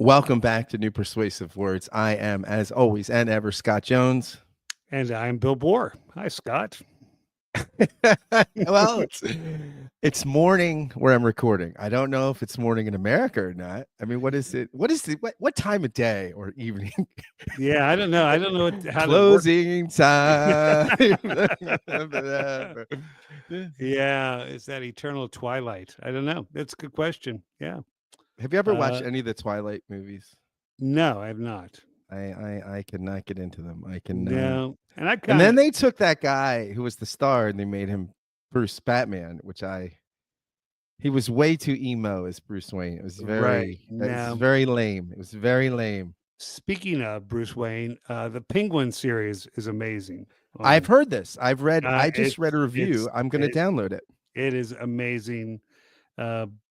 Welcome back to New Persuasive Words. I am, as always and ever, Scott Jones. And I'm Bill Bohr. Hi, Scott. Well, it's morning where I'm recording. I don't know if it's morning in America or not. I mean, what is it? What time of day or evening? Yeah, I don't know. I don't know how Closing time. Yeah, it's that eternal twilight. I don't know. That's a good question. Yeah. Have you ever watched any of the Twilight movies? No, I have not. I cannot get into them. I can No, and then they took that guy who was the star and they made him Bruce Batman, he was way too emo as Bruce Wayne. It was very very lame. It was very lame. Speaking of Bruce Wayne, the Penguin series is amazing. I've heard this. I just read a review. I'm going to download it. It is amazing.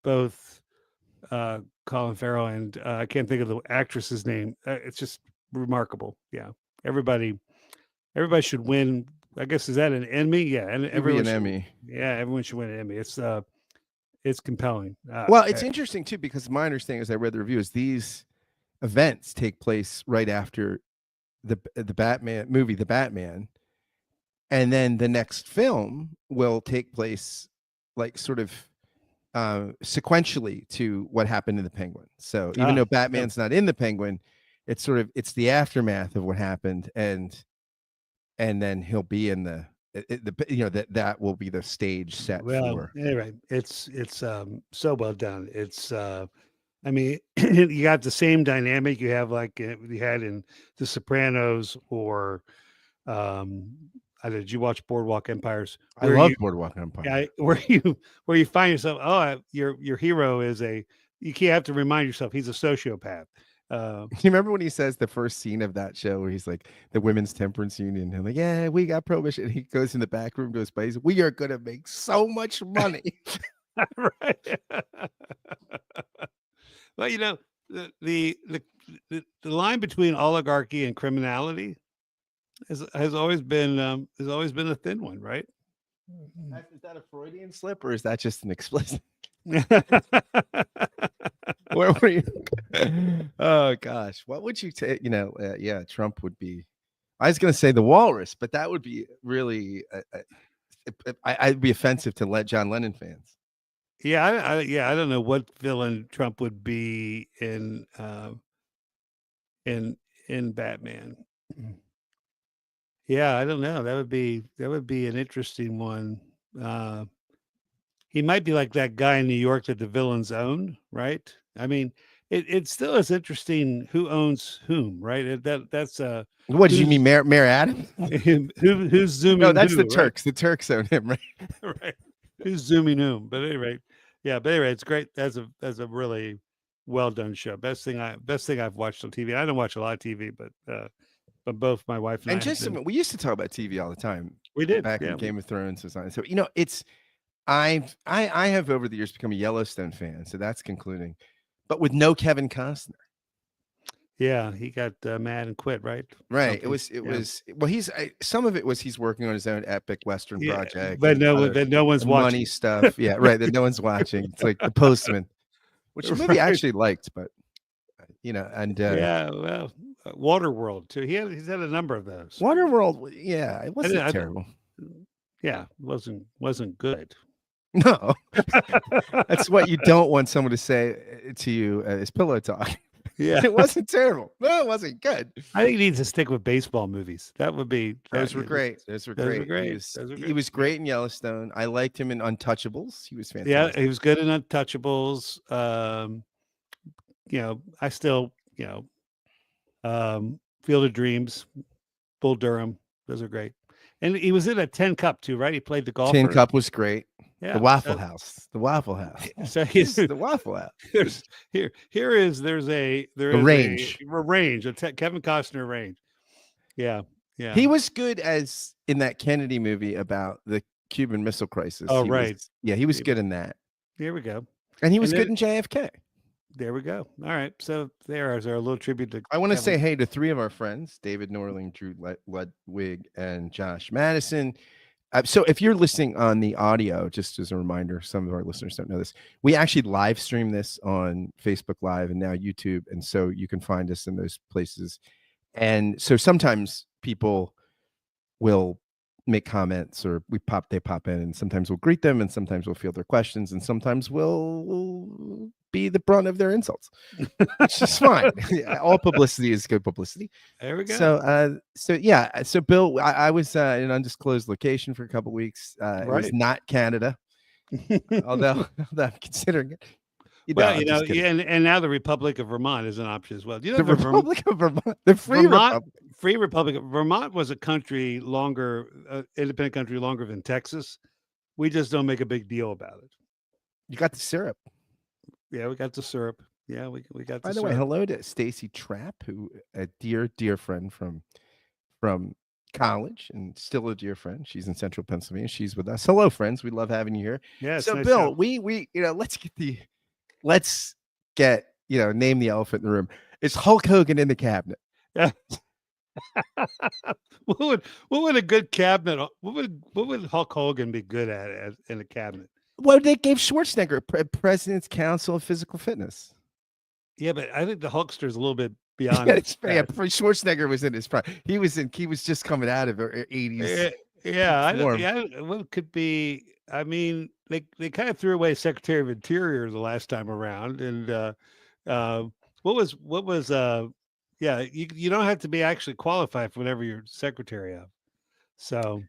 Both Colin Farrell and I can't think of the actress's name. It's just remarkable. Yeah, everybody should win. I guess, is that an Emmy? Yeah, and everyone an Emmy. Yeah, everyone should win an Emmy. It's compelling. Well, it's interesting too because my understanding, as I read the reviews, these events take place right after the Batman movie, The Batman, and then the next film will take place like sort of sequentially to what happened in the Penguin. So even though Batman's not in the Penguin, it's the aftermath of what happened, and then he'll be in that will be the stage set for. Anyway, it's so well done. It's I mean, you got the same dynamic you have like you had in The Sopranos or did you watch Boardwalk Empires? I love Boardwalk Empire. Yeah, where you find yourself, your hero is you can't have to remind yourself he's a sociopath. You remember when he says the first scene of that show where he's like the Women's Temperance Union and like, yeah, we got prohibition. And he goes in the back room to his place. We are going to make so much money. Right. Well, you know, the line between oligarchy and criminality has always been a thin one, right? Is that a Freudian slip or is that just an explicit? Where were you? Oh gosh, what would you take? Yeah, Trump would be. I was going to say the walrus, but that would be really. I'd be offensive to John Lennon fans. Yeah, I don't know what villain Trump would be in Batman. Yeah, I don't know. That would be an interesting one. He might be like that guy in New York that the villains own, right? I mean, it still is interesting who owns whom, right? That's what do you mean, Mayor Adams? Who's zooming? No, that's the Turks. Right? The Turks own him, right? Right. Who's zooming whom? But anyway, it's great. That's a really well done show. Best thing I've watched on TV. I don't watch a lot of TV, but both my wife and I. We used to talk about TV all the time. We did back in Game of Thrones was on. So it's. I have over the years become a Yellowstone fan, so that's concluding, but with no Kevin Costner. Yeah, he got mad and quit, right? Right. Something. It was. Well, some of it was he's working on his own epic Western project, but no one's watching. Money stuff. Yeah, right. That no one's watching. It's like The Postman, which the movie I actually liked, but and well, Waterworld too. He's had a number of those. Waterworld, yeah, it wasn't terrible. Yeah, it wasn't good. No, that's what you don't want someone to say to you as pillow talk. Yeah, it wasn't terrible. No, it wasn't good. I think he needs to stick with baseball movies. That would be. Those were great. He was great in Yellowstone. I liked him in Untouchables. He was fantastic. Yeah, he was good in Untouchables. I still, Field of Dreams, Bull Durham. Those are great. And he was in a Tin Cup too, right? He played the golfer. Tin Cup was great. Yeah, the Waffle House. The Waffle House. So he's the Waffle House. There's a range. A Kevin Costner range. Yeah. He was good as in that Kennedy movie about the Cuban Missile Crisis. Oh, right. He was good in that. Here we go. And he was good in JFK. There we go. All right. So there is our little tribute to. I want to say hey to three of our friends: David Norling, Drew Ludwig, and Josh Madison. So if you're listening on the audio, just as a reminder, some of our listeners don't know this. We actually live stream this on Facebook Live and now YouTube, and so you can find us in those places. And so sometimes people will make comments, or they pop in, and sometimes we'll greet them, and sometimes we'll field their questions, and sometimes we'll be the brunt of their insults, which is fine. All publicity is good publicity. There we go. So Bill, I was in an undisclosed location for a couple weeks. It was not Canada, although I'm considering it. And now the Republic of Vermont is an option as well. Do you know the Republic of Vermont, the Free Republic? Free Republic of Vermont was a country longer, independent country longer than Texas. We just don't make a big deal about it. You got the syrup. Yeah, we got the syrup. Yeah, we got the By the syrup. way, hello to Stacy Trapp, who a dear friend from college, and still a dear friend. She's in Central Pennsylvania. She's with us. Hello, friends. We love having you here. Yeah. So nice Bill, we let's get name the elephant in the room. Is Hulk Hogan in the cabinet? Yeah. What would a good cabinet? What would Hulk Hogan be good at in a cabinet? Well, they gave Schwarzenegger President's Council of Physical Fitness. Yeah, but I think the Hulkster is a little bit beyond. Schwarzenegger was in his prime. He was just coming out of 80s. What could be? I mean, they kind of threw away Secretary of Interior the last time around, and what was you don't have to be actually qualified for whatever you're secretary of. So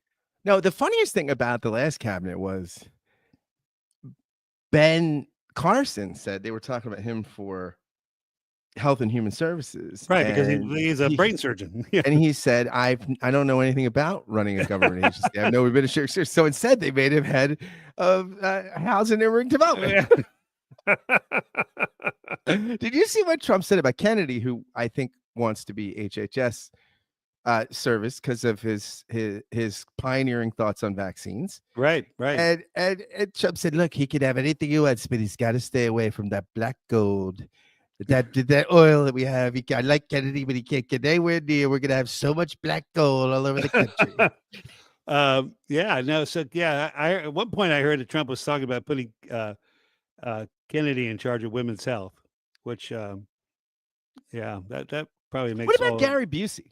no, the funniest thing about the last cabinet was Ben Carson said they were talking about him for Health and Human Services, right? Because he's a brain surgeon, and he said, I don't know anything about running a government agency. I have no administration. So instead, they made him head of housing and urban development. Did you see what Trump said about Kennedy, who I think wants to be HHS service because of his pioneering thoughts on vaccines? Right. And Trump said, look, he could have anything he wants, but he's got to stay away from that black gold. That oil that we have. I like Kennedy, but he can't get anywhere near. We're gonna have so much black gold all over the country. I at one point I heard that Trump was talking about putting Kennedy in charge of women's health, which that probably makes. What about Gary Busey?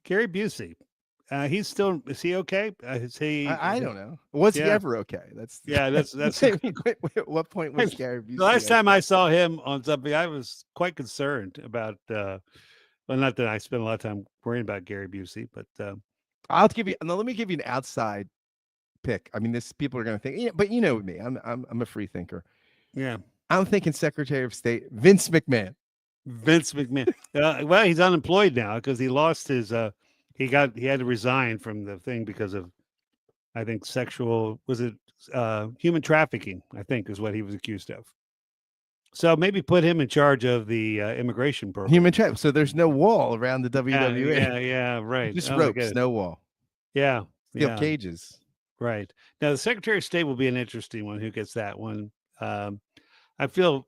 Gary Busey. Is he okay? Is he? I don't know. Was he ever okay? That's what point was Gary Busey? The last time I saw him on something, I was quite concerned about. Well, not that I spent a lot of time worrying about Gary Busey, but let me give you an outside pick. I mean, people are going to think, but you know me, I'm a free thinker. Yeah, I'm thinking Secretary of State Vince McMahon. Well, he's unemployed now because he lost his. He had to resign from the thing because of, I think, human trafficking, I think is what he was accused of. So maybe put him in charge of the immigration program. Human trafficking. So there's no wall around the WWE. Yeah, right. Just ropes, no wall. Yeah. Steel cages. Right. Now the Secretary of State will be an interesting one. Who gets that one? I'm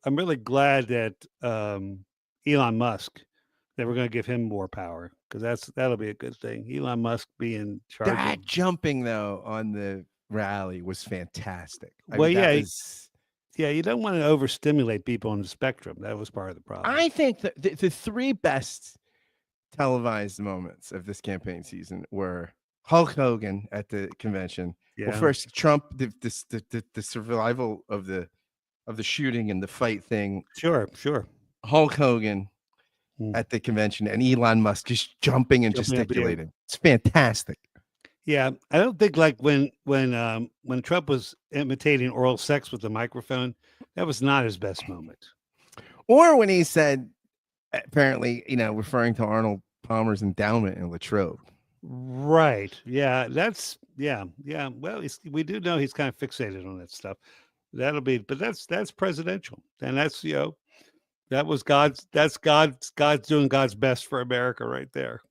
really glad that Elon Musk, that we're going to give him more power, because that'll be a good thing. Elon Musk be in charge. That jumping though on the rally was fantastic. You don't want to overstimulate people on the spectrum. That was part of the problem. I think that the three best televised moments of this campaign season were Hulk Hogan at the convention. Yeah. Well, first Trump, the survival of the shooting and the fight thing. Sure. Hulk Hogan at the convention, and Elon Musk just jumping and gesticulating. It's fantastic. Yeah, I don't think like when Trump was imitating oral sex with the microphone, that was not his best moment. Or when he said, apparently, referring to Arnold Palmer's endowment in Latrobe. Right. Yeah. That's yeah. Well, we do know he's kind of fixated on that stuff. But that's presidential, and that's that was God's doing God's best for America right there.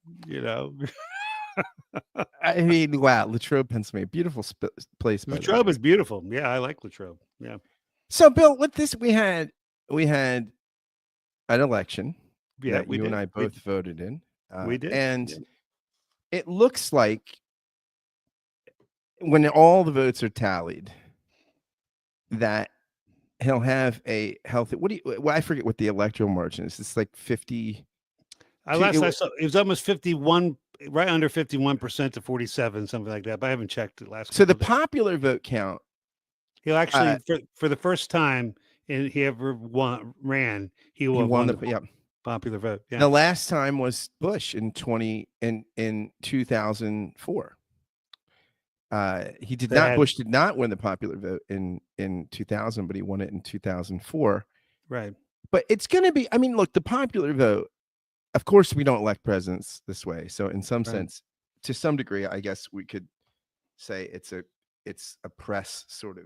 I mean, wow, Latrobe, Pennsylvania, beautiful place. Latrobe is beautiful. Yeah, I like Latrobe. Yeah. So, Bill, with this, we had an election. Yeah, that you and I both voted in. We did, and it looks like when all the votes are tallied, that he'll have a healthy. What do you? Well, I forget what the electoral margin is. It's like 50. Last I saw, it was almost 51, right under 51% to 47, something like that. But I haven't checked it last. So the days. popular vote count. He'll actually, for the first time he ever ran, he will have won the popular vote. Yeah. The last time was Bush in 2004. Bush did not win the popular vote in 2000, but he won it in 2004. Right. But it's going to be, I mean, look, the popular vote, of course, we don't elect presidents this way. So in some sense, to some degree, I guess we could say it's a press sort of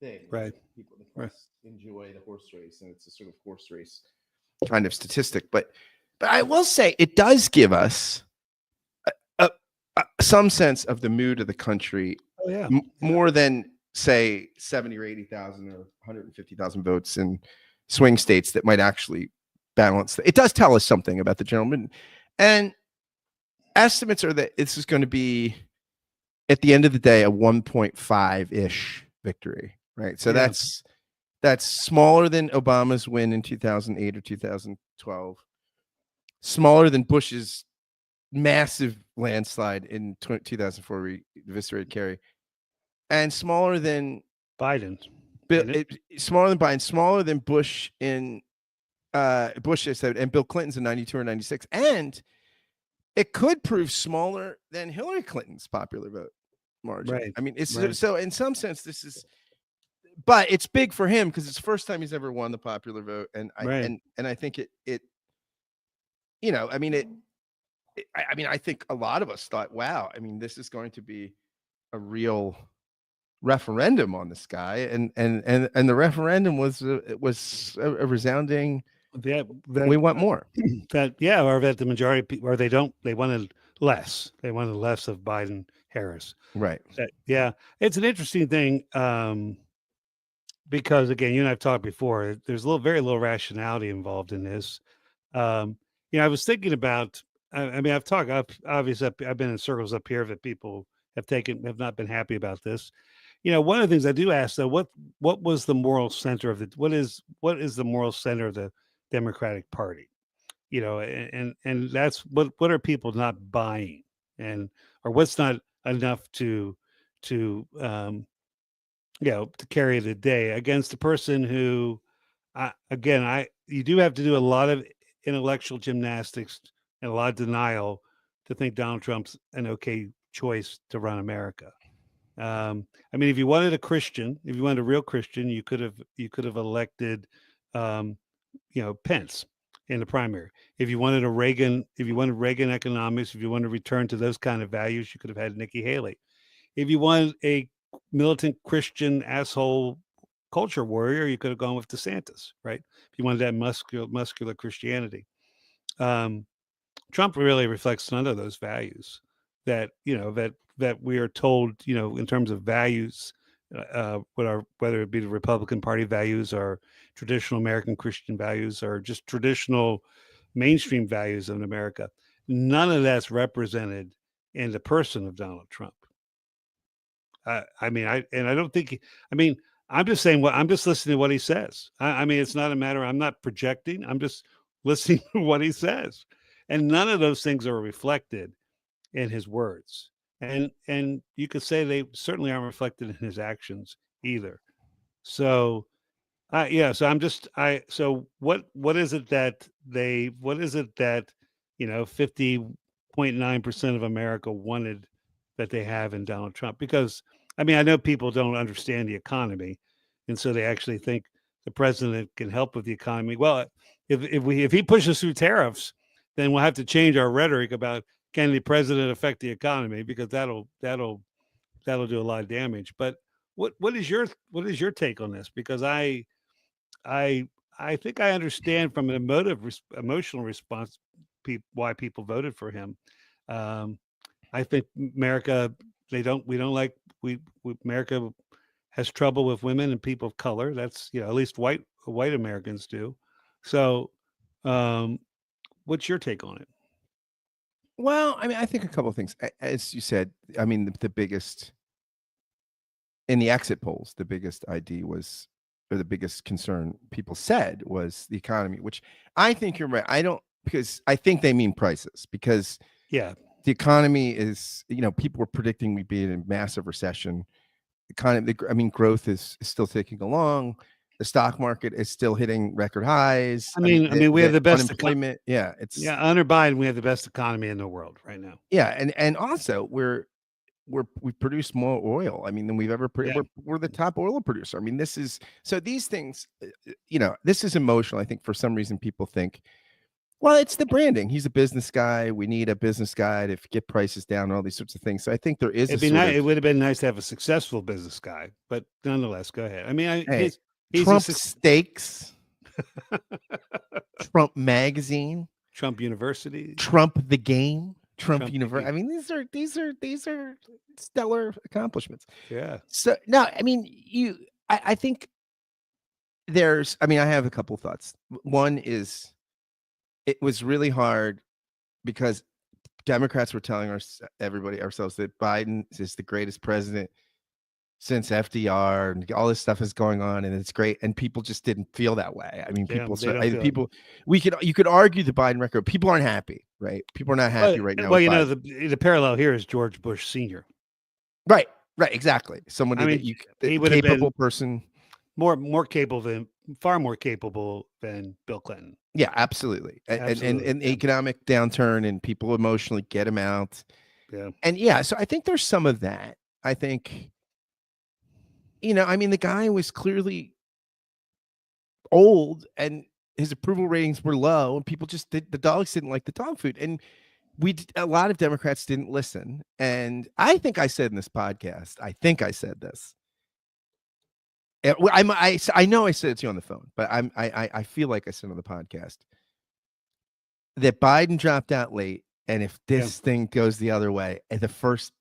thing. Right. People in the press enjoy the horse race, and it's a sort of horse race kind of statistic. But I will say it does give us some sense of the mood of the country. Oh, yeah. More than say 70 or 80,000 or 150,000 votes in swing states that might actually balance. It does tell us something about the gentleman. And estimates are that this is going to be, at the end of the day, a 1.5-ish victory, right? So that's smaller than Obama's win in 2008 or 2012, smaller than Bush's massive landslide in 2004 where he eviscerated Kerry, and smaller than Biden. Smaller than Biden, smaller than Bush in Bush and Bill Clinton's in 92 or 96. And it could prove smaller than Hillary Clinton's popular vote margin. Right. I mean, it's so in some sense, this is, but it's big for him because it's the first time he's ever won the popular vote. And I think it, you know, I mean, I think a lot of us thought, wow, I mean, this is going to be a real referendum on this guy, and the referendum was a resounding we want more. Or that the majority, or they wanted less. They wanted less of Biden Harris. Right. It's an interesting thing because again, you and I've talked before. There's very little rationality involved in this. I was thinking about. I mean, obviously, I've been in circles up here that people have not been happy about this. One of the things I do ask though, what was the moral center of what is the moral center of the Democratic Party? And that's what are people not buying, or what's not enough to carry the day against the person who, you do have to do a lot of intellectual gymnastics and a lot of denial to think Donald Trump's an okay choice to run America. I mean, if you wanted a Christian, if you wanted a real Christian, you could have elected, Pence in the primary. If you wanted Reagan economics, if you wanted to return to those kind of values, you could have had Nikki Haley. If you wanted a militant Christian asshole culture warrior, you could have gone with DeSantis, right? If you wanted that muscular Christianity. Trump really reflects none of those values that we are told, in terms of values, whether it be the Republican Party values or traditional American Christian values or just traditional mainstream values in America. None of that's represented in the person of Donald Trump. I'm just saying I'm just listening to what he says. I mean, it's not a matter, I'm not projecting. I'm just listening to what he says. And none of those things are reflected in his words. And you could say they certainly aren't reflected in his actions either. So, so what is it that 50.9% of America wanted that they have in Donald Trump? Because, I mean, I know people don't understand the economy. And so they actually think the president can help with the economy. Well, if he pushes through tariffs, then we'll have to change our rhetoric about, can the president affect the economy? Because that'll do a lot of damage. But what is your take on this? Because I think I understand from an emotional response why people voted for him. I think America, America has trouble with women and people of color. That's, at least white Americans do. So, what's your take on it? Well, I mean, I think a couple of things. As you said, I mean, the biggest in the exit polls, the biggest ID was, or the biggest concern people said was the economy, which I think you're right. I don't, because I think they mean prices, because Yeah. the economy is, people were predicting we'd be in a massive recession. Growth is still ticking along. The stock market is still hitting record highs. I mean, we have the best unemployment. Yeah, it's under Biden, we have the best economy in the world right now. yeah, and also we produce more oil. I mean, than we've ever we're the top oil producer. I mean, this is so these things. This is emotional. I think for some reason people think, well, it's the branding. He's a business guy. We need a business guy to get prices down and all these sorts of things. So I think there is. It would have been nice to have a successful business guy, but nonetheless, go ahead. I mean, he's Trump Steaks, Trump Magazine, Trump University, Trump the Game, Trump University. I mean, these are stellar accomplishments. Yeah. So no, I mean, I think there's. I mean, I have a couple thoughts. One is, it was really hard because Democrats were telling ourselves that Biden is the greatest president since FDR, and all this stuff is going on, and it's great, and people just didn't feel that way. I mean, you could argue the Biden record. People aren't happy, right? People are not happy right now. Well, the parallel here is George Bush Sr. Right, exactly. Somebody he would capable have been person, far more capable than Bill Clinton. Yeah, absolutely. And economic downturn, and people emotionally get him out. Yeah, and so I think there's some of that. I think. The guy was clearly old, and his approval ratings were low, and people the dogs didn't like the dog food. And a lot of Democrats didn't listen. And I think I said in this podcast, this. I know I said it to you on the phone, but I feel like I said on the podcast that Biden dropped out late. And if this thing goes the other way, the first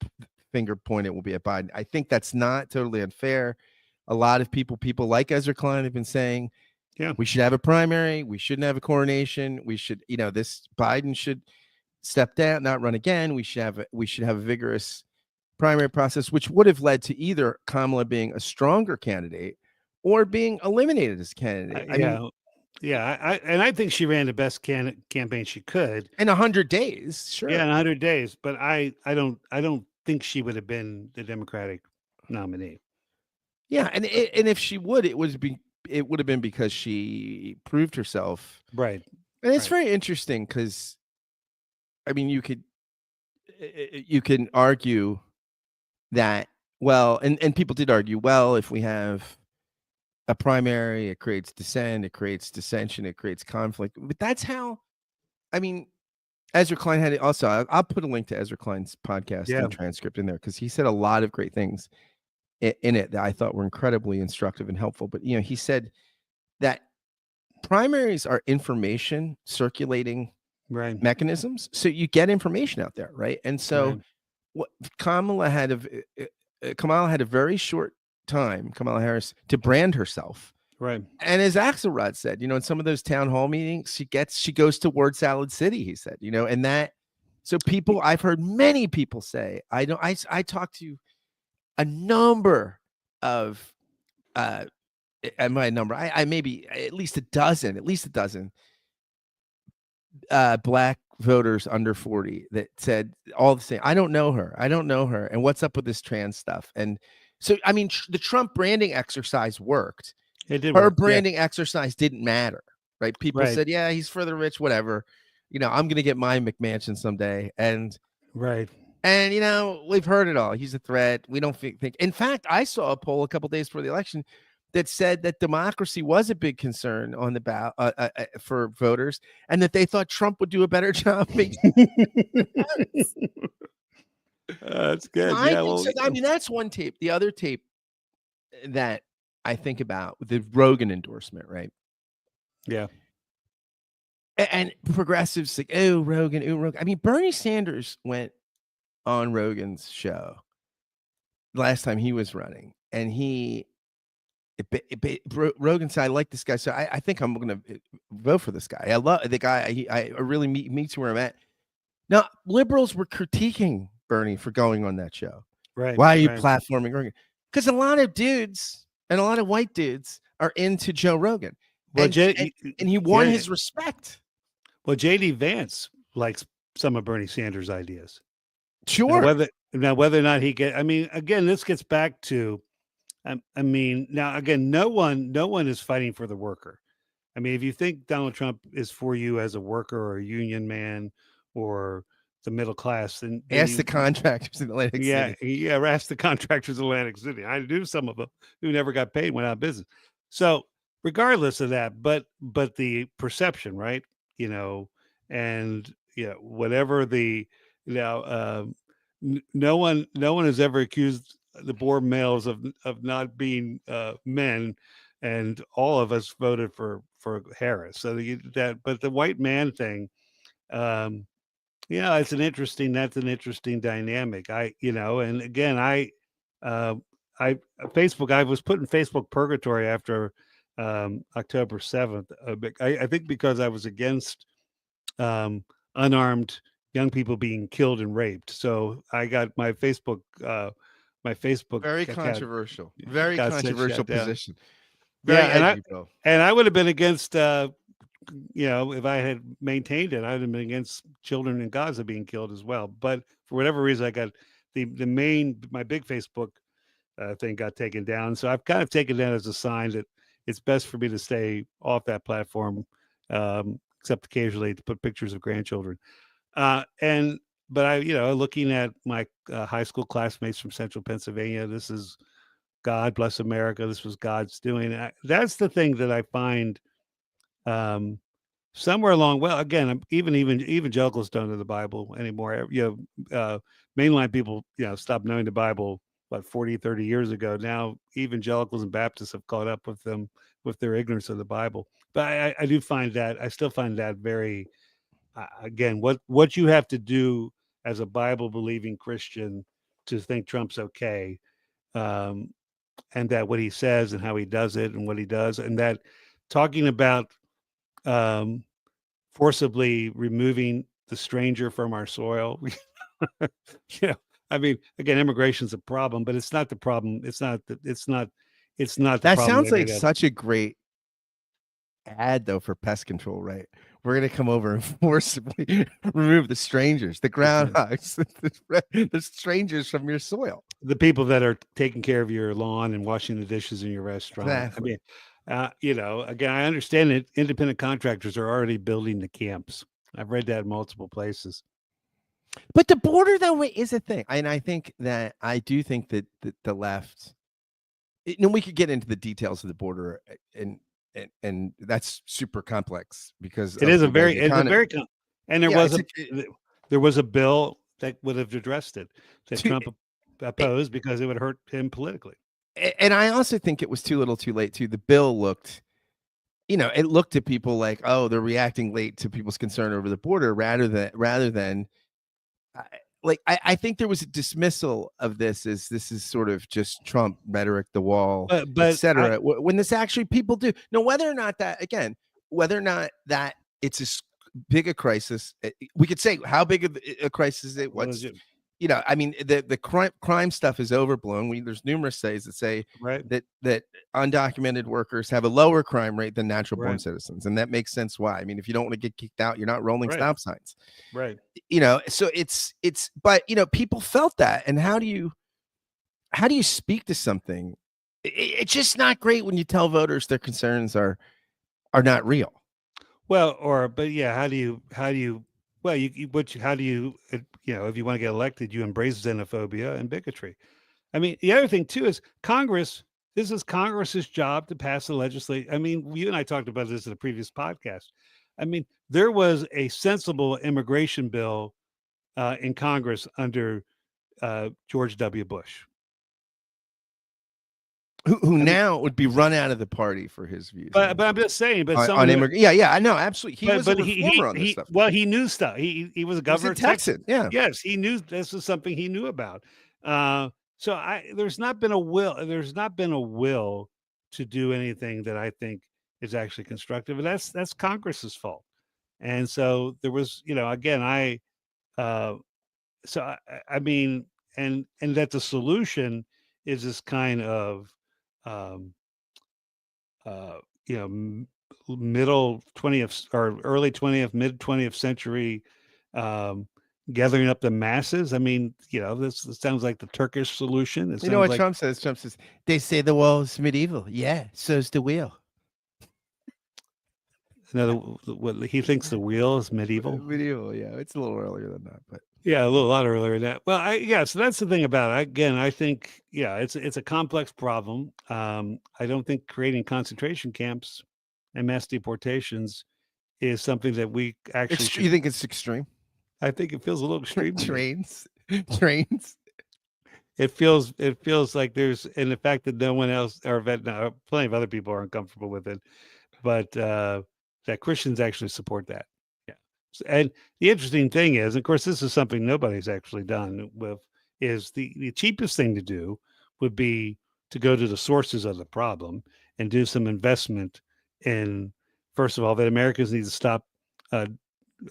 finger point, it will be at Biden. I think that's not totally unfair. A lot of people like Ezra Klein have been saying, we should have a primary. We shouldn't have a coronation. We should, this Biden should step down, not run again. We should have a vigorous primary process, which would have led to either Kamala being a stronger candidate or being eliminated as candidate. I think she ran the best campaign she could in 100 days. Sure. Yeah, in 100 days. But I don't think she would have been the Democratic nominee. Yeah, and if she would, it would have been because she proved herself. Right. And it's very interesting because, I mean, you can argue that, well, and people did argue, well, if we have a primary, it creates dissent, it creates dissension, it creates conflict. But that's how, I mean, Ezra Klein had it also. I'll put a link to Ezra Klein's podcast and transcript in there, because he said a lot of great things in it that I thought were incredibly instructive and helpful. But, he said that primaries are information circulating mechanisms. So you get information out there, right? And so what Kamala had a very short time, Kamala Harris, to brand herself. Right. And as Axelrod said, in some of those town hall meetings, she goes to Word Salad City, he said, and that, so people, I've heard many people say, I talked to a number of, I maybe at least a dozen black voters under 40 that said all the same. I don't know her. And what's up with this trans stuff? And so, I mean, the Trump branding exercise worked. It did. Her branding exercise didn't matter, right? People said, yeah, he's for the rich, whatever. I'm going to get my McMansion someday. And we've heard it all. He's a threat. We don't think. In fact, I saw a poll a couple days before the election that said that democracy was a big concern on the ballot for voters, and that they thought Trump would do a better job. That's good. I mean, that's one tape. The other tape that I think about, the Rogan endorsement, right? Yeah. And progressives like, oh, Rogan. I mean, Bernie Sanders went on Rogan's show last time he was running, and Rogan said, I like this guy, so I think I'm going to vote for this guy. I love the guy. I really meets where I'm at. Now, liberals were critiquing Bernie for going on that show. Right. Why are you platforming Rogan? because a lot of dudes and a lot of white dudes are into Joe Rogan, Well, and he won his respect. Well, JD Vance likes some of Bernie Sanders' ideas. Sure. Whether or not he I mean, again, this gets back to, I mean, now again, no one is fighting for the worker. I mean, if you think Donald Trump is for you as a worker or a union man or the middle class, then ask the contractors in Atlantic City. Yeah, ask the contractors in Atlantic City. I knew some of them who never got paid, went out of business. So regardless of that, but the perception, right? You know, and whatever the no one has ever accused the Boer males of not being men, and all of us voted for Harris. So but the white man thing, that's an interesting dynamic. And again, Facebook, I was put in Facebook purgatory after October 7th. I think because I was against unarmed young people being killed and raped. So I got my Facebook very controversial, very controversial position. Very edgy, and I would have been against if I had maintained it, I'd have been against children in Gaza being killed as well. But for whatever reason, I got my big Facebook thing got taken down. So I've kind of taken that as a sign that it's best for me to stay off that platform, except occasionally to put pictures of grandchildren. But I, looking at my high school classmates from Central Pennsylvania, this is God bless America. This was God's doing. That's the thing that I find somewhere along. Well, again, even evangelicals don't know the Bible anymore. Mainline people, stopped knowing the Bible, 40, 30 years ago. Now evangelicals and Baptists have caught up with them with their ignorance of the Bible. But I do find that, I still find that very, again, what you have to do as a Bible believing Christian to think Trump's okay. And that what he says and how he does it and what he does, and that talking about forcibly removing the stranger from our soil. I mean, again, immigration's a problem, but it's not the problem. It's not the that problem. Sounds like such a great ad though for pest control, right? We're gonna come over and forcibly remove the strangers, the groundhogs, the strangers from your soil. The people that are taking care of your lawn and washing the dishes in your restaurant. Exactly. I mean, again, I understand that independent contractors are already building the camps. I've read that in multiple places. But the border, though, is a thing. And I think that the left, we could get into the details of the border, and that's super complex because it is a very, and there was a bill that would have addressed it that Trump opposed because it would hurt him politically. And I also think it was too little too late too. The bill looked, it looked at people like, oh, they're reacting late to people's concern over the border rather than I think there was a dismissal of this as this is sort of just Trump rhetoric, the wall, etc. When this actually people do know whether or not that it's as big a crisis. We could say how big of a crisis it was. I mean, the crime stuff is overblown. There's numerous studies that say that undocumented workers have a lower crime rate than natural born citizens. And that makes sense why. I mean, if you don't want to get kicked out, you're not rolling stop signs. Right. So but people felt that. And how do you speak to something? It's just not great when you tell voters their concerns are not real. Well, how do you well, how do you, if you want to get elected, you embrace xenophobia and bigotry. I mean, the other thing too is this is Congress's job to pass the legislation. I mean, you and I talked about this in a previous podcast. I mean, there was a sensible immigration bill in Congress under George W. Bush. Who now would be run out of the party for his views. But I'm just saying, on immigrants. Yeah, I know, absolutely. He was a reformer on this stuff. Well, he knew stuff. He was a governor of Texas. Yeah. Yes, he knew this was something he knew about. So there's not been a will to do anything that I think is actually constructive, and that's Congress's fault. And so there was, again, I mean, and that the solution is this kind of um, uh, you know middle 20th or early 20th, mid 20th century um, gathering up the masses. I mean, this sounds like the Turkish solution. It You know sounds what like Trump says? Trump says, they say the wall is medieval. Yeah, so's the wheel. what he thinks the wheel is medieval. Medieval, yeah. It's a little earlier than that, but Yeah, a lot earlier than that. Well, so that's the thing about it. Again, I think it's a complex problem. I don't think creating concentration camps and mass deportations is something that we actually you should. think it's extreme? I think it feels a little extreme to me. Trains. It feels like and the fact that no one else or plenty of other people are uncomfortable with it, but that Christians actually support that. Yeah. And the interesting thing is, of course, this is something nobody's actually done with, is the cheapest thing to do would be to go to the sources of the problem and do some investment in, first of all, that Americans need to stop uh,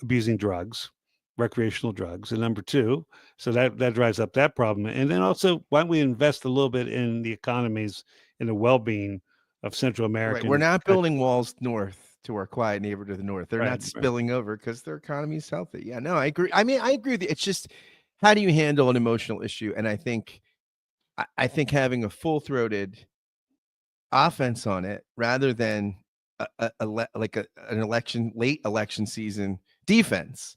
abusing drugs, recreational drugs, and number two, so that drives up that problem. And then also, why don't we invest a little bit in the economies and the well-being of Central Right. We're American not countries? building walls north to our quiet neighbor to the north. They're Right, not right. spilling over because their economy is healthy. Yeah, no, I agree. I mean, I agree with you. It's just, how do you handle an emotional issue? And I think having a full-throated offense on it rather than an late election season defense.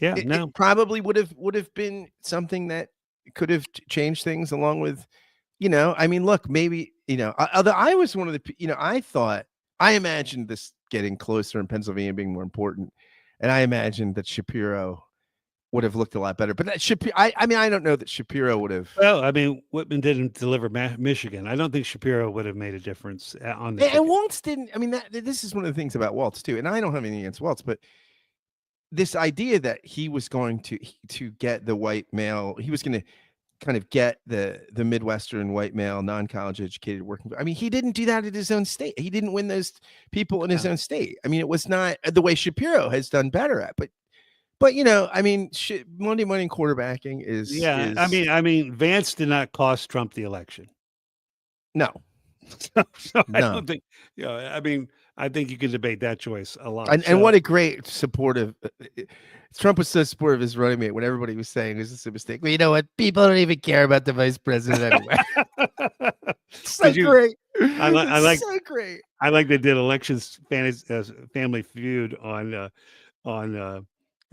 Yeah, It no, probably would have been something that could have changed things along with, I mean, look, maybe, although I was one of the, I imagined this getting closer in Pennsylvania being more important. And I imagined that Shapiro would have looked a lot better. But that Shapiro, I mean, I don't know that Shapiro would have. well, I mean, Whitman didn't deliver Michigan. I don't think Shapiro would have made a difference on the And ticket. Waltz didn't. I mean, this is one of the things about Waltz too. And I don't have anything against Waltz, but this idea that he was going to get the white male, he was going to kind of get the Midwestern white male, non-college educated working. I mean, he didn't do that in his own state. He didn't win those people in his Yeah, own state. I mean, it was not the way Shapiro has done better at. But I mean, Monday morning quarterbacking is yeah. I mean, Vance did not cost Trump the election. no, So I no. don't think. I mean, I think you can debate that choice a lot. And what a great supportive Trump was so supportive of his running mate when everybody was saying is this a mistake. Well, you know what? People don't even care about the vice president anyway. So great. I like so great. I like they did elections family feud on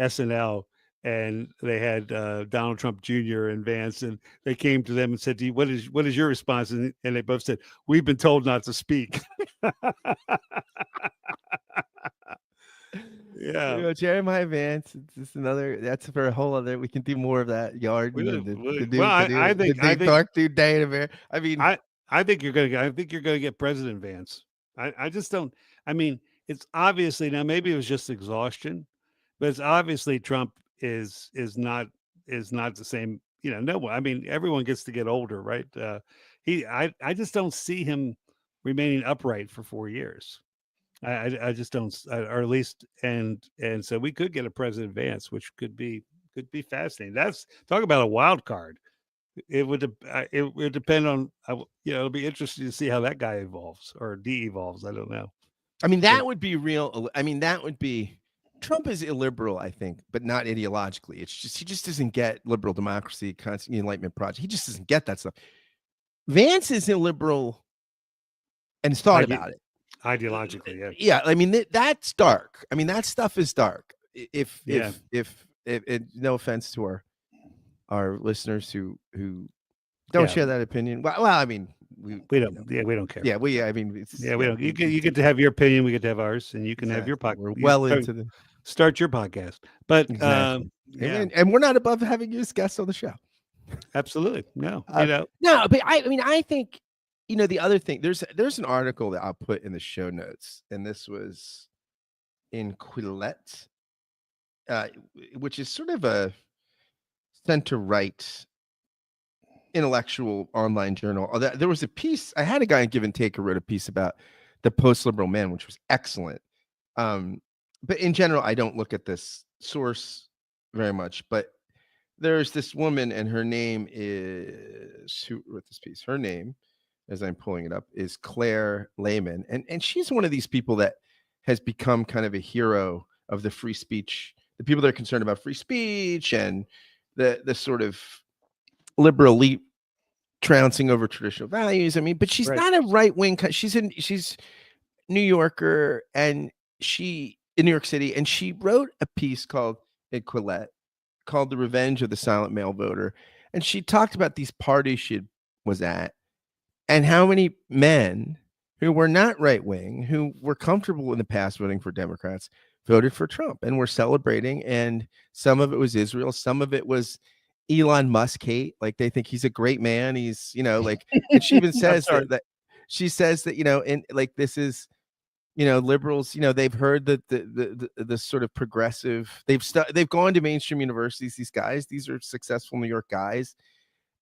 SNL, and they had Donald Trump Jr. and Vance, and they came to them and said, what is your response? And they both said, "We've been told not to speak." Yeah, Jeremiah Vance. It's just that's for a whole other. We can do more of that yard and the I new think dark dude day in America. I mean, I think you're gonna get President Vance. I just don't. I mean, it's obviously now maybe it was just exhaustion, but it's obviously Trump is not the same. No one. I mean, everyone gets to get older, right? I just don't see him remaining upright for 4 years. I just don't, or at least, and so we could get a President Vance, which could be fascinating. That's talk about a wild card. It would depend on it'll be interesting to see how that guy evolves or de-evolves. I don't know. I mean, But that would be real. I mean, that would be. Trump is illiberal, I think, but not ideologically. It's just he just doesn't get liberal democracy, constant enlightenment project. He just doesn't get that stuff. Vance is illiberal and has thought about it. Ideologically, yeah. Yeah, I mean that's dark. I mean that stuff is dark. If no offense to our listeners who don't share that opinion. Well, I mean we don't. Yeah, we don't care. Yeah, I mean, we don't. You get to have your opinion. We get to have ours, and you can have your podcast. We're well into the start your podcast, but exactly. Yeah, and we're not above having you as guests on the show. Absolutely, no, no. But I mean, I think the other thing. There's an article that I'll put in the show notes, and this was in Quillette, which is sort of a center-right intellectual online journal. There was a piece. I had a guy in Give and Take who wrote a piece about the post-liberal man, which was excellent. But in general, I don't look at this source very much. But there's this woman, and her name is, who wrote this piece? Her name, as I'm pulling it up, is Claire Lehman, and she's one of these people that has become kind of a hero of the free speech, the people that are concerned about free speech and the sort of liberal elite trouncing over traditional values. I mean, but she's Right. not a right wing. She's New Yorker, and she in New York City, and she wrote a piece called at Quillette called "The Revenge of the Silent Male Voter," and she talked about these parties she was at and how many men who were not right wing, who were comfortable in the past voting for Democrats, voted for Trump and were celebrating. And some of it was Israel, some of it was Elon Musk hate. Like they think he's a great man. He's, like, and she even I'm says sorry. that she says that, in like this is, liberals, they've heard that the sort of progressive, they've gone to mainstream universities, these guys, these are successful New York guys,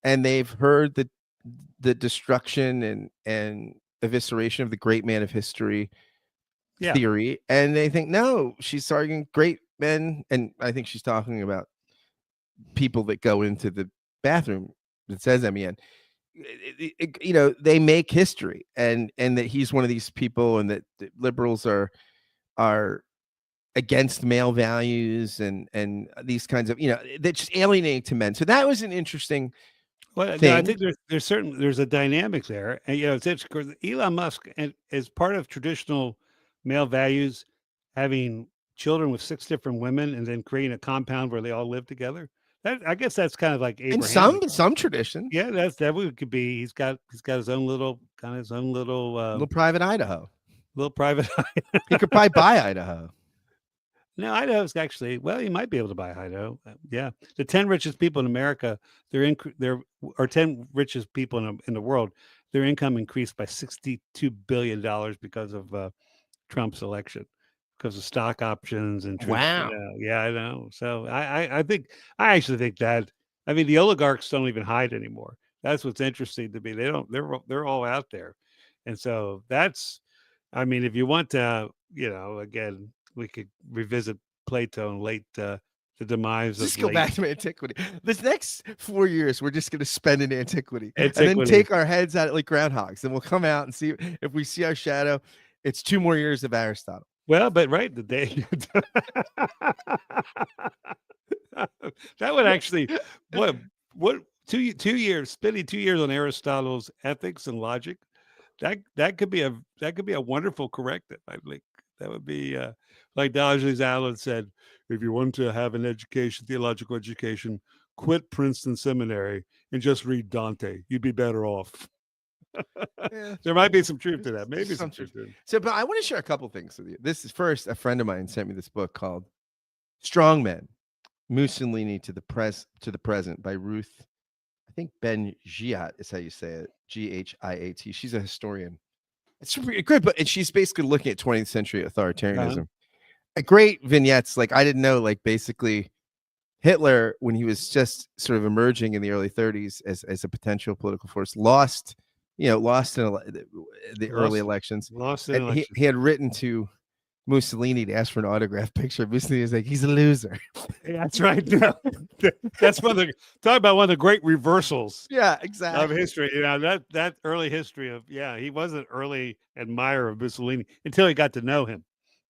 and they've heard the destruction and evisceration of the great man of history Yeah. theory, and they think, no, she's arguing great men, and I think she's talking about people that go into the bathroom that says MEN. They make history, and that he's one of these people, and that liberals are against male values and these kinds of, that's just alienating to men. So that was an interesting Well, no, I thing. think there's a dynamic there, and it's interesting 'cause Elon Musk, and as part of traditional male values, having children with 6 different women and then creating a compound where they all live together. That I guess that's kind of like In some Abrahamic. some traditions, Yeah, could be. He's got his own little kind of his own little little private Idaho. little private. He could probably buy Idaho. No, Idaho's actually, well, you might be able to buy Idaho. Yeah, the 10 richest people in America, there are 10 richest people in the world. Their income increased by $62 billion because of Trump's election, because of stock options and Wow. yeah, I know. So I think I actually think that, I mean, the oligarchs don't even hide anymore. That's what's interesting to me. They don't. They're all out there, and so that's. I mean, if you want to, again, we could revisit Plato and the demise of Just go late back to antiquity. This next 4 years, we're just going to spend in antiquity and then antiquity. take our heads out like groundhogs, and we'll come out and see if we see our shadow. It's 2 more years of Aristotle. Well, but right, the day that would actually, what 2 years, spending 2 years on Aristotle's ethics and logic, that could be a wonderful corrective. I think that would be like Diogenes Allen said, if you want to have an education, theological education, quit Princeton Seminary and just read Dante. You'd be better off. Yeah, There might be some truth to that. Maybe some some truth truth. to it. So, but I want to share a couple things with you. This is first, a friend of mine sent me this book called "Strong Men: Mussolini to the Present" by Ruth. I think Ben Giat is how you say it. Ghiat. She's a historian. It's a great book, and she's basically looking at 20th century Uh-huh. authoritarianism. A great vignettes. Like, I didn't know, like, basically Hitler, when he was just sort of emerging in the early 30s as a potential political force, lost in the early Lost, elections, lost in and he elections. had written to Mussolini to ask for an autograph picture. Mussolini was like, he's a loser. Yeah, that's right. No, that's one of the talk about one of the great reversals Yeah, of exactly. history. That early history of, yeah, he was an early admirer of Mussolini until he got to know him.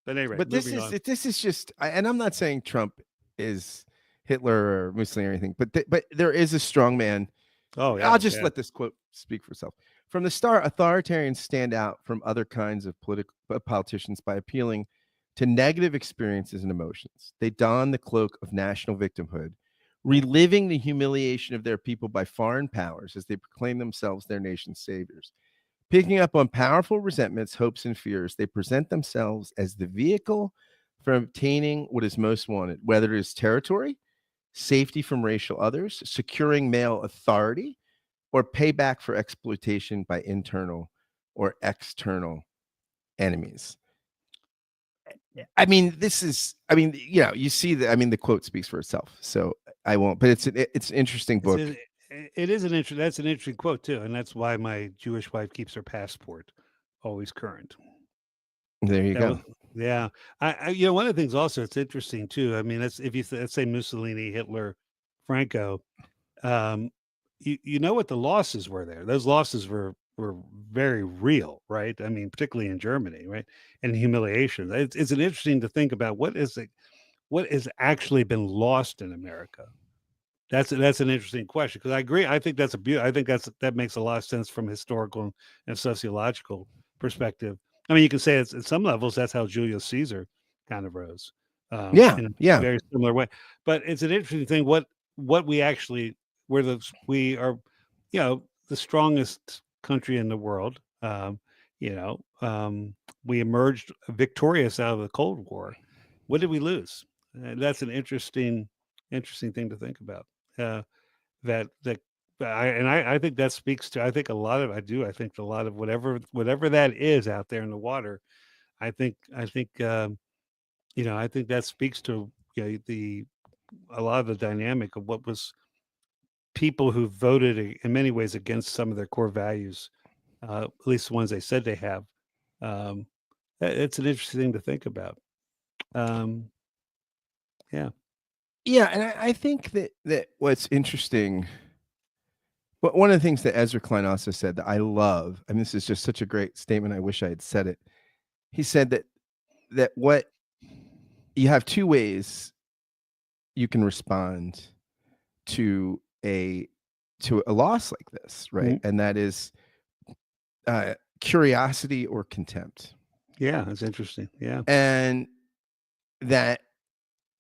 But anyway, But moving on. this is just, and I'm not saying Trump is Hitler or Mussolini or anything, but there is a strong man. Oh yeah, I'll just yeah. let this quote speak for itself. From the start, authoritarians stand out from other kinds of politicians by appealing to negative experiences and emotions. They don the cloak of national victimhood, reliving the humiliation of their people by foreign powers as they proclaim themselves their nation's saviors. Picking up on powerful resentments, hopes, and fears, they present themselves as the vehicle for obtaining what is most wanted, whether it is territory, safety from racial others, securing male authority, or payback for exploitation by internal or external enemies. I mean, you see that. I mean, the quote speaks for itself. So I won't, but it's an interesting It's book. a, it is an that's an interesting quote too, and that's why my Jewish wife keeps her passport always current. There you That go. was, yeah. One of the things also it's interesting too. I mean, that's if let's say Mussolini, Hitler, Franco, um, you know what the losses were there. Those losses were very real, right? I mean, particularly in Germany, right? And humiliation. It's an interesting to think about what has actually been lost in America. That's an interesting question because I agree. I think I think that makes a lot of sense from historical and sociological perspective. I mean, you can say it's at some levels that's how Julius Caesar kind of rose Yeah, in a yeah, very similar way. But it's an interesting thing what we actually we are, the strongest country in the world. You know, we emerged victorious out of the Cold War. What did we lose? That's an interesting thing to think about. Uh, that I think that speaks to, I think a lot of, I think a lot of whatever that is out there in the water. I think that speaks to, the a lot of the dynamic of what was people who voted in many ways against some of their core values, at least the ones they said they have. Um, it's an interesting thing to think about. Um, yeah. yeah. And I think that what's interesting. But one of the things that Ezra Klein also said that I love, and this is just such a great statement. I wish I had said it. He said that what you have two ways you can respond to a to a loss like this, right? Mm, And that is curiosity or contempt, yeah, that's interesting. Yeah. and that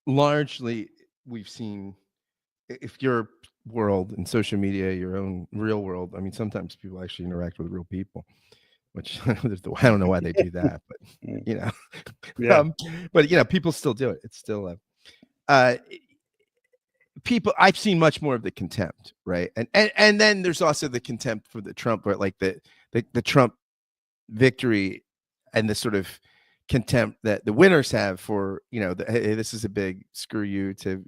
largely we've seen if your world and social media, your own real world. I mean, sometimes people actually interact with real people, which I don't know why they do that, but Mm, you know, yeah. but people still do it. It's still uh, people. I've seen much more of the contempt, right? And then there's also the contempt for the Trump, or like the Trump victory, and the sort of contempt that the winners have for hey, this is a big screw you to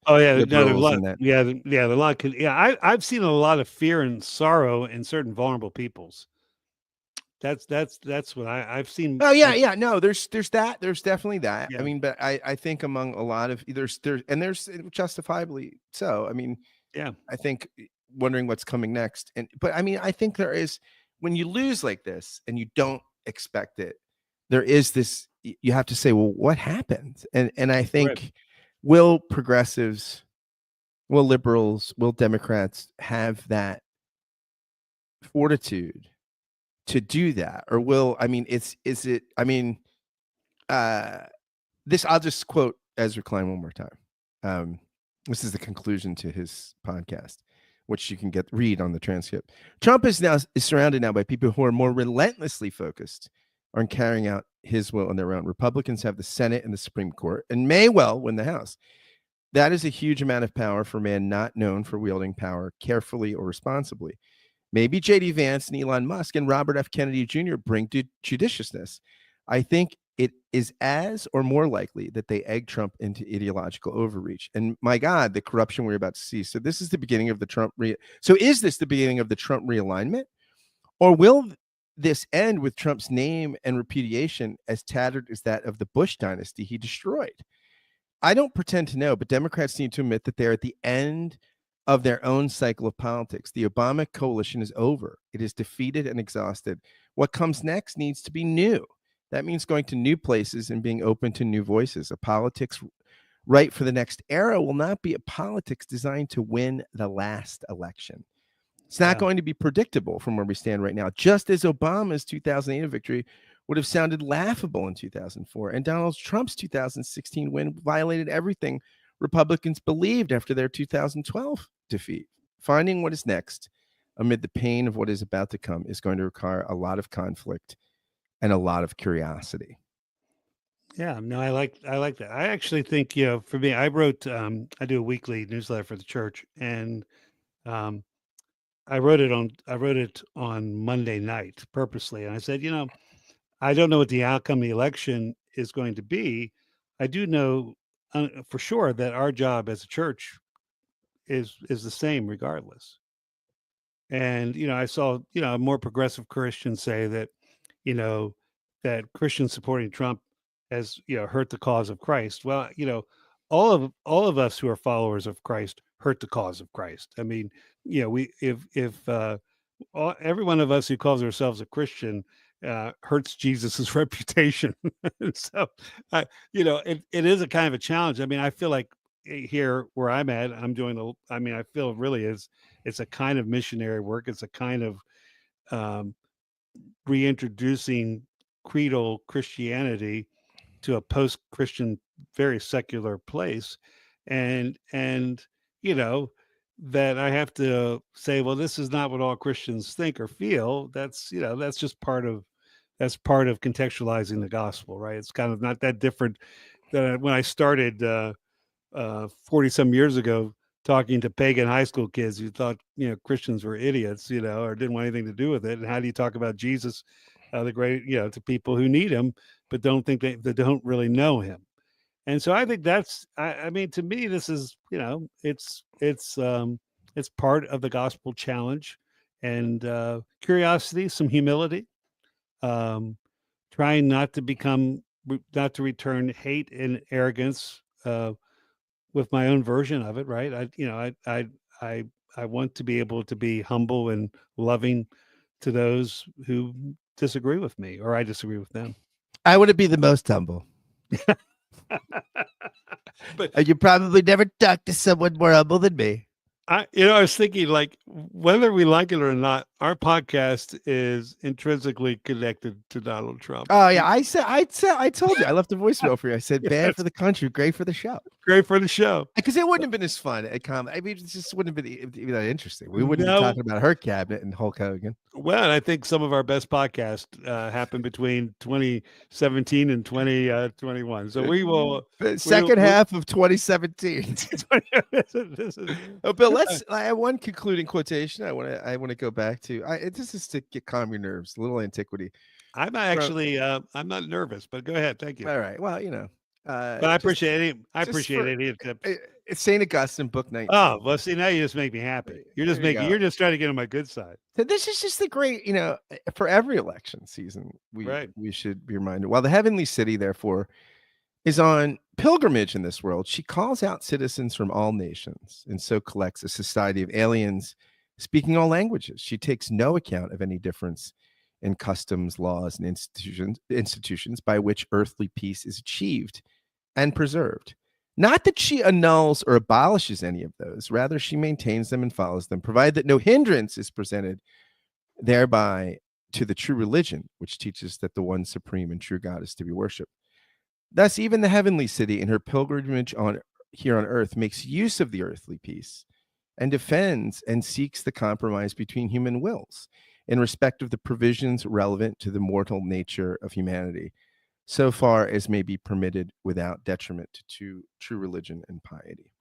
Oh yeah, no, there's a liberals lot. and that. Yeah, yeah, a lot. Yeah, I've seen a lot of fear and sorrow in certain vulnerable peoples. That's what I've seen. Oh yeah, yeah. No, there's that. There's definitely that. I Yeah, mean, but I think among a lot of there's justifiably so. I mean, yeah, I think wondering what's coming next. But I mean, I think there is when you lose like this and you don't expect it, there is this you have to say, well, what happened? And I right. think will progressives, will liberals, will Democrats have that fortitude to do that? Or will I mean is it I mean uh this I'll just quote Ezra Klein one more time. This is the conclusion to his podcast, which you can read on the transcript. Trump is surrounded now by people who are more relentlessly focused on carrying out his will on their own. Republicans have the Senate and the Supreme Court and may well win the House. That is a huge amount of power for a man not known for wielding power carefully or responsibly. Maybe J.D. Vance and Elon Musk and Robert F. Kennedy Jr. bring judiciousness. I think it is as or more likely that they egg Trump into ideological overreach. And my God, the corruption we're about to see. So this is the beginning of the So is this the beginning of the Trump realignment? Or will this end with Trump's name and repudiation as tattered as that of the Bush dynasty he destroyed? I don't pretend to know, but Democrats need to admit that they're at the end of their own cycle of politics. The Obama coalition is over. It is defeated and exhausted. What comes next needs to be new. That means going to new places and being open to new voices. A politics right for the next era will not be a politics designed to win the last election. It's not Yeah, going to be predictable from where we stand right now, just as Obama's 2008 victory would have sounded laughable in 2004. And Donald Trump's 2016 win violated everything Republicans believed after their 2012 defeat. Finding what is next amid the pain of what is about to come is going to require a lot of conflict and a lot of curiosity. yeah. No, I like that. I actually think, for me, I do a weekly newsletter for the church, and um, I wrote it on Monday night purposely, and I said, I don't know what the outcome of the election is going to be. I do know for sure that our job as a church is the same regardless. And I saw a more progressive Christian say that you know that Christians supporting Trump has hurt the cause of Christ. Well, all of us who are followers of Christ hurt the cause of Christ. I mean, if every one of us who calls ourselves a Christian hurts Jesus's reputation. So, it is a kind of a challenge. I mean, I feel like here where I'm at, I feel really it's a kind of missionary work. It's a kind of um, reintroducing creedal Christianity to a post-Christian, very secular place, and that I have to say, well, this is not what all Christians think or feel. That's just part of contextualizing the gospel, right? It's kind of not that different than when I started 40 some years ago talking to pagan high school kids who thought Christians were idiots, or didn't want anything to do with it. And how do you talk about Jesus, the great, to people who need him but don't think they don't really know him? And so I think that's, I mean, to me, this is, it's part of the gospel challenge, and curiosity, some humility, um, trying not to return hate and arrogance with my own version of it. Right. I want to be able to be humble and loving to those who disagree with me, or I disagree with them. I want to be the most humble. But you probably never talked to someone more humble than me. I was thinking, like, whether we like it or not, our podcast is intrinsically connected to Donald Trump. Oh yeah, I told you, I left a voicemail for you. I said, bad for the country, great for the show. Great for the show. Because it wouldn't have been as fun at I mean, it just wouldn't have been even that interesting. We wouldn't be talking about her cabinet and Hulk Hogan. Well, I think some of our best podcasts happened between 2017 and 2021. So we will second half of 2017. Oh, Bill, I have one concluding quotation. I want to go back to. This is to calm your nerves. A little antiquity. I'm actually I'm not nervous, but go ahead. Thank you. All right. Well, but I appreciate it. I appreciate it. It's St. Augustine, book 19. Oh, well, see, now you just make me happy. You're just trying to get on my good side. So this is just the great, for every election season, we should be reminded. While the heavenly city, therefore, is on pilgrimage in this world, she calls out citizens from all nations and so collects a society of aliens speaking all languages. She takes no account of any difference in customs, laws, and institutions by which earthly peace is achieved and preserved. Not that she annuls or abolishes any of those, rather she maintains them and follows them, provided that no hindrance is presented thereby to the true religion, which teaches that the one supreme and true God is to be worshipped. Thus, even the heavenly city in her pilgrimage here on earth makes use of the earthly peace and defends and seeks the compromise between human wills in respect of the provisions relevant to the mortal nature of humanity, so far as may be permitted without detriment to true religion and piety.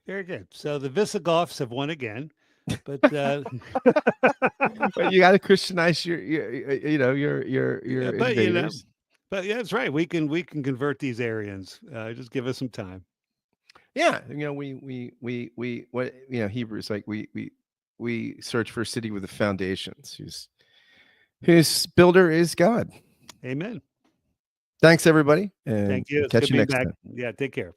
Very good. So the Visigoths have won again, but but you got to Christianize your but invaders. But yeah, that's right. We can convert these Aryans. Just give us some time. Yeah, Hebrews, like we search for a city with the foundations, whose builder is God. Amen. Thanks, everybody. And thank you. Catch you next time. Yeah, take care.